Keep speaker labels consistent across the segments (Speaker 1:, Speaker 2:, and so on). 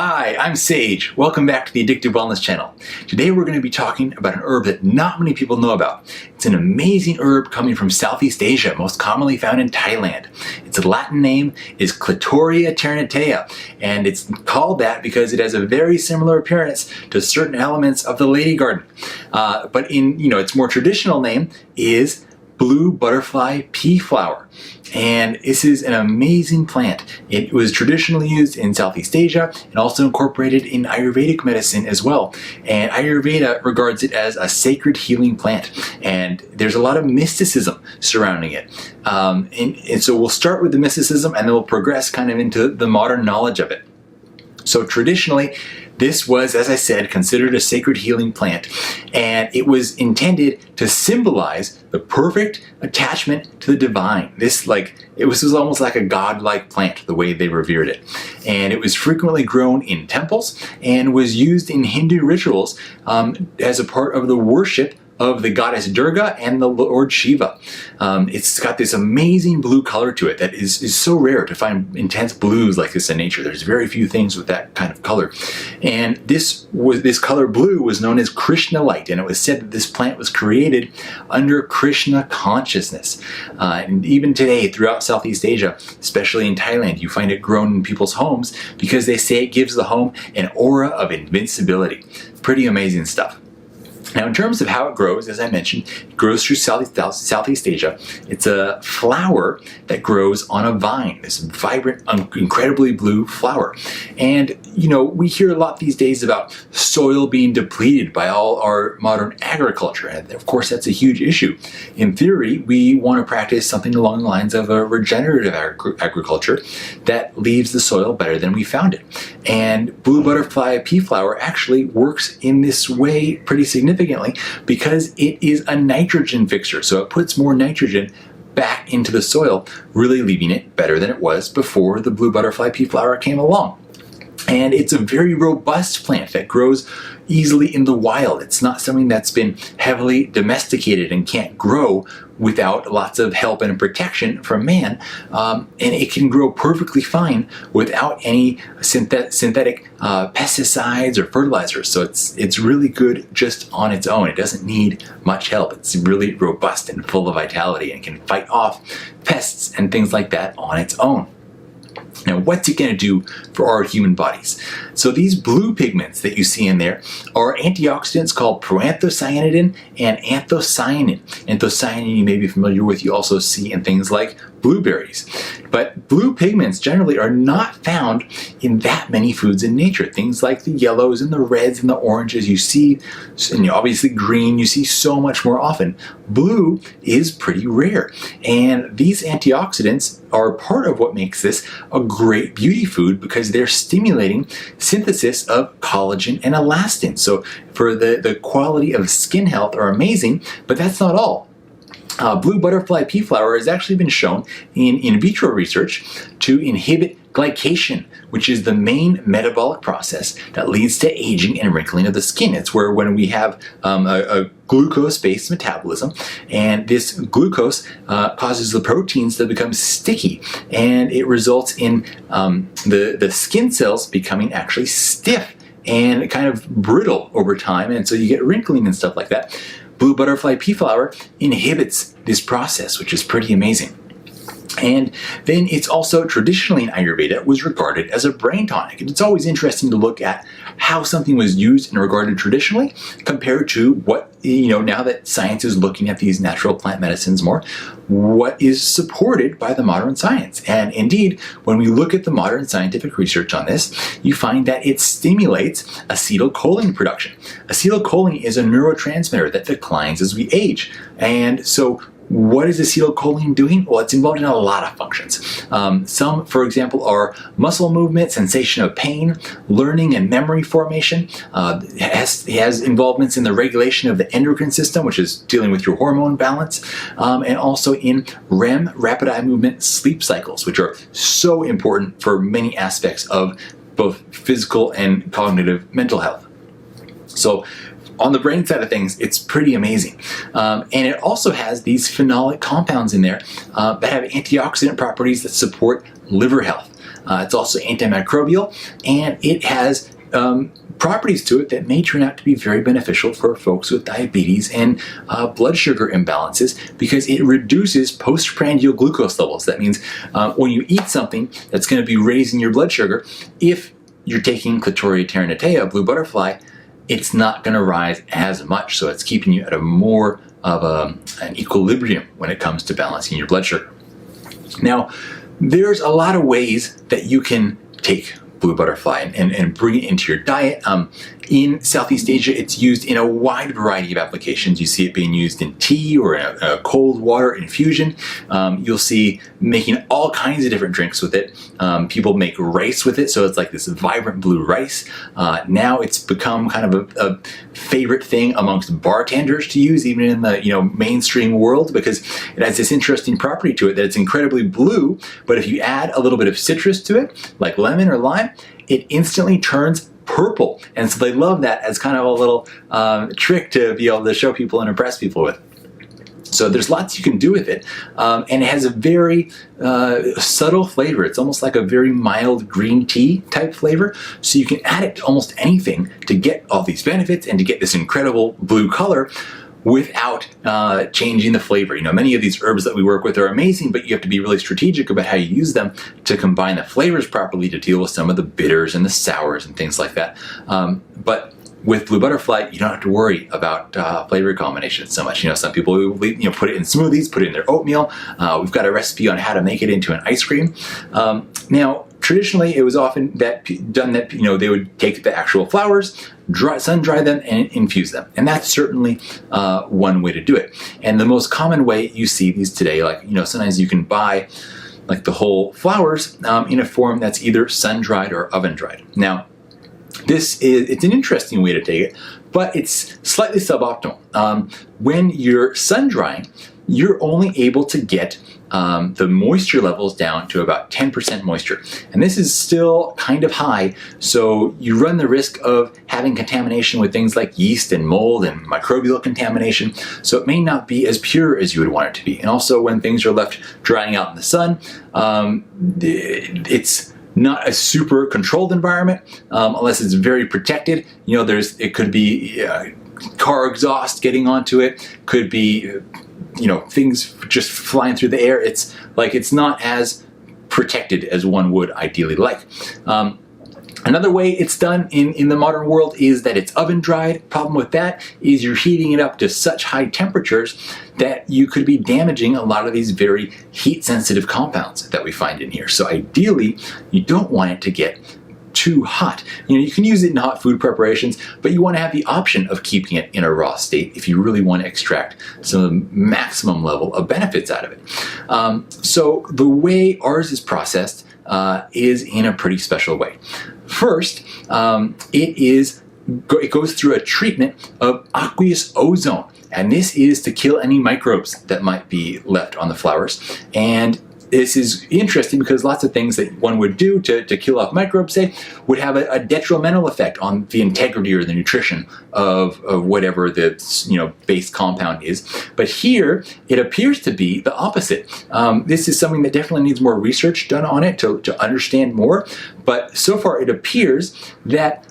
Speaker 1: Hi, I'm Sage. Welcome back to the Addictive Wellness channel. Today we're going to be talking about an herb that not many people know about. It's an amazing herb coming from Southeast Asia, most commonly found in Thailand. Its Latin name is Clitoria Ternatea, and it's called that because it has a very similar appearance to certain elements of the lady garden. But its more traditional name is Blue Butterfly Pea Flower. And this is an amazing plant. It was traditionally used in Southeast Asia and also incorporated in Ayurvedic medicine as well. And Ayurveda regards it as a sacred healing plant. And there's a lot of mysticism surrounding it. And so we'll start with the mysticism and then we'll progress kind of into the modern knowledge of it. So traditionally, this was, as I said, considered a sacred healing plant, and it was intended to symbolize the perfect attachment to the divine. It was almost like a godlike plant, the way they revered it. And it was frequently grown in temples and was used in Hindu rituals as a part of the worship of the goddess Durga and the Lord Shiva. It's got this amazing blue color to it that is so rare to find intense blues like this in nature. There's very few things with that kind of color. And this color blue was known as Krishna light, and it was said that this plant was created under Krishna consciousness. And even today throughout Southeast Asia, especially in Thailand, you find it grown in people's homes because they say it gives the home an aura of invincibility. Pretty amazing stuff. Now, in terms of how it grows, as I mentioned, it grows through Southeast Asia. It's a flower that grows on a vine, this vibrant, incredibly blue flower. And, we hear a lot these days about soil being depleted by all our modern agriculture. And of course, that's a huge issue. In theory, we want to practice something along the lines of a regenerative agriculture that leaves the soil better than we found it. And Blue Butterfly Pea Flower actually works in this way pretty significantly because it is a nitrogen fixer. So it puts more nitrogen back into the soil, really leaving it better than it was before the Blue Butterfly Pea Flower came along. And it's a very robust plant that grows easily in the wild. It's not something that's been heavily domesticated and can't grow without lots of help and protection from man. And it can grow perfectly fine without any synthetic pesticides or fertilizers. So it's really good just on its own. It doesn't need much help. It's really robust and full of vitality and can fight off pests and things like that on its own. Now, what's it going to do for our human bodies? So these blue pigments that you see in there are antioxidants called proanthocyanidin and anthocyanin. Anthocyanin you may be familiar with, you also see in things like blueberries. But blue pigments generally are not found in that many foods in nature. Things like the yellows and the reds and the oranges you see, and obviously green you see so much more often. Blue is pretty rare. And these antioxidants are part of what makes this a great beauty food because they're stimulating synthesis of collagen and elastin. So for the quality of skin health are amazing, but that's not all. Blue Butterfly Pea Flower has actually been shown in vitro research to inhibit glycation, which is the main metabolic process that leads to aging and wrinkling of the skin. It's where when we have a glucose-based metabolism, and this glucose causes the proteins to become sticky, and it results in the skin cells becoming actually stiff and kind of brittle over time, and so you get wrinkling and stuff like that. Blue Butterfly Pea Flower inhibits this process, which is pretty amazing. And then it's also traditionally in Ayurveda was regarded as a brain tonic. And it's always interesting to look at how something was used and regarded traditionally compared to what, now that science is looking at these natural plant medicines more, what is supported by the modern science. And indeed, when we look at the modern scientific research on this, you find that it stimulates acetylcholine production. Acetylcholine is a neurotransmitter that declines as we age. And so what is acetylcholine doing? Well, it's involved in a lot of functions. Some, for example, are muscle movement, sensation of pain, learning and memory formation. It has involvements in the regulation of the endocrine system, which is dealing with your hormone balance, and also in REM, rapid eye movement, sleep cycles, which are so important for many aspects of both physical and cognitive mental health. So on the brain side of things, it's pretty amazing. And it also has these phenolic compounds in there that have antioxidant properties that support liver health. It's also antimicrobial, and it has properties to it that may turn out to be very beneficial for folks with diabetes and blood sugar imbalances, because it reduces postprandial glucose levels. That means when you eat something that's going to be raising your blood sugar, if you're taking Clitoria Ternatea, blue butterfly, it's not going to rise as much. So it's keeping you at a more of an equilibrium when it comes to balancing your blood sugar. Now, there's a lot of ways that you can take blue butterfly and bring it into your diet. In Southeast Asia, it's used in a wide variety of applications. You see it being used in tea or in a cold water infusion. You'll see making all kinds of different drinks with it. People make rice with it, so it's like this vibrant blue rice. Now it's become kind of a favorite thing amongst bartenders to use, even in the mainstream world, because it has this interesting property to it that it's incredibly blue, but if you add a little bit of citrus to it, like lemon or lime, it instantly turns purple. And so they love that as kind of a little trick to be able to show people and impress people with. So there's lots you can do with it. And it has a very subtle flavor. It's almost like a very mild green tea type flavor. So you can add it to almost anything to get all these benefits and to get this incredible blue color without changing the flavor. Many of these herbs that we work with are amazing, but you have to be really strategic about how you use them to combine the flavors properly to deal with some of the bitters and the sours and things like that. But with blue butterfly, you don't have to worry about flavor combinations so much. Some people put it in smoothies, put it in their oatmeal. We've got a recipe on how to make it into an ice cream. Now, traditionally, it was often done that they would take the actual flowers, sun dry them, and infuse them. And that's certainly one way to do it. And the most common way you see these today, like sometimes you can buy like the whole flowers in a form that's either sun dried or oven dried. Now, it's an interesting way to take it, but it's slightly suboptimal. When you're sun drying, you're only able to get the moisture levels down to about 10% moisture. And this is still kind of high, so you run the risk of having contamination with things like yeast and mold and microbial contamination, so it may not be as pure as you would want it to be. And also, when things are left drying out in the sun, it's not a super controlled environment unless it's very protected. It could be car exhaust getting onto it, could be things just flying through the air. It's not as protected as one would ideally like. Another way it's done in the modern world is that it's oven dried. Problem with that is you're heating it up to such high temperatures that you could be damaging a lot of these very heat sensitive compounds that we find in here. So ideally, you don't want it to get too hot. You can use it in hot food preparations, but you want to have the option of keeping it in a raw state if you really want to extract some of the maximum level of benefits out of it. So the way ours is processed is in a pretty special way. First, it goes through a treatment of aqueous ozone, and this is to kill any microbes that might be left on the flowers. And this is interesting because lots of things that one would do to kill off microbes, say, would have a detrimental effect on the integrity or the nutrition of whatever the base compound is. But here, it appears to be the opposite. This is something that definitely needs more research done on it to understand more. But so far, it appears that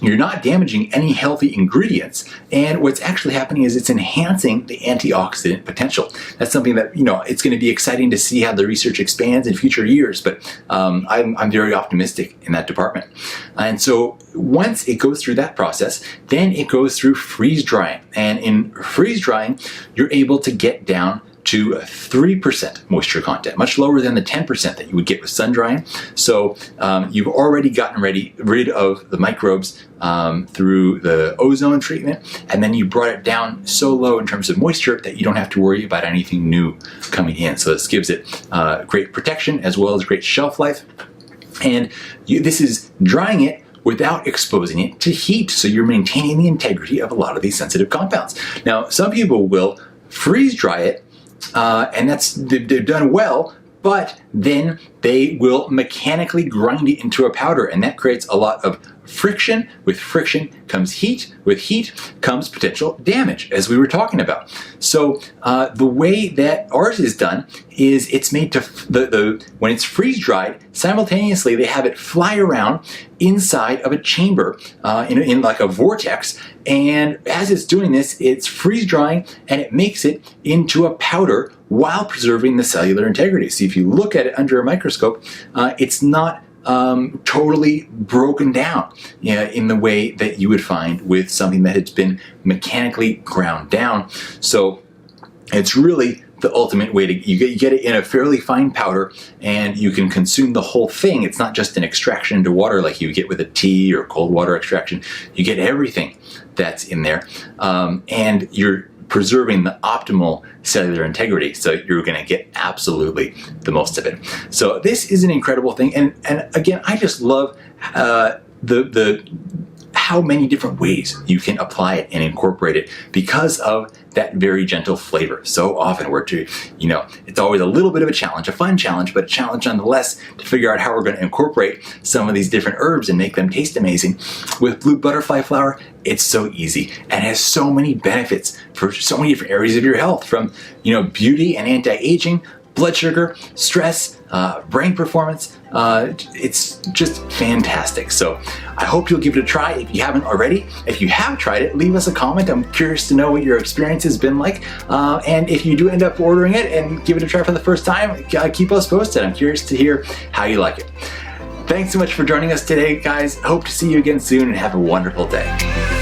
Speaker 1: you're not damaging any healthy ingredients, and what's actually happening is it's enhancing the antioxidant potential. That's something that it's going to be exciting to see how the research expands in future years, but I'm very optimistic in that department. And so once it goes through that process, then it goes through freeze drying, and in freeze drying, you're able to get down to 3% moisture content, much lower than the 10% that you would get with sun drying. So you've already gotten rid of the microbes through the ozone treatment, and then you brought it down so low in terms of moisture that you don't have to worry about anything new coming in. So this gives it great protection as well as great shelf life. And this is drying it without exposing it to heat, so you're maintaining the integrity of a lot of these sensitive compounds. Now, some people will freeze dry it, and they've done well, but then they will mechanically grind it into a powder, and that creates a lot of friction. With friction comes heat. With heat comes potential damage, as we were talking about. So the way that ours is done is it's made to, when it's freeze-dried, simultaneously they have it fly around inside of a chamber in like a vortex, and as it's doing this, it's freeze-drying and it makes it into a powder while preserving the cellular integrity. So if you look at it under a microscope, it's not totally broken down in the way that you would find with something that has been mechanically ground down. So it's really the ultimate way to, you get it in a fairly fine powder and you can consume the whole thing. It's not just an extraction into water like you get with a tea or cold water extraction. You get everything that's in there, and you're preserving the optimal cellular integrity, so you're going to get absolutely the most of it. So this is an incredible thing, and again, I just love how many different ways you can apply it and incorporate it because of that very gentle flavor. So often it's always a little bit of a challenge, a fun challenge, but a challenge nonetheless to figure out how we're going to incorporate some of these different herbs and make them taste amazing. With Blue Butterfly Flower, it's so easy and has so many benefits for so many different areas of your health, from beauty and anti-aging, blood sugar, stress, brain performance. It's just fantastic. So I hope you'll give it a try if you haven't already. If you have tried it, leave us a comment. I'm curious to know what your experience has been like. And if you do end up ordering it and give it a try for the first time, keep us posted. I'm curious to hear how you like it. Thanks so much for joining us today, guys. Hope to see you again soon, and have a wonderful day.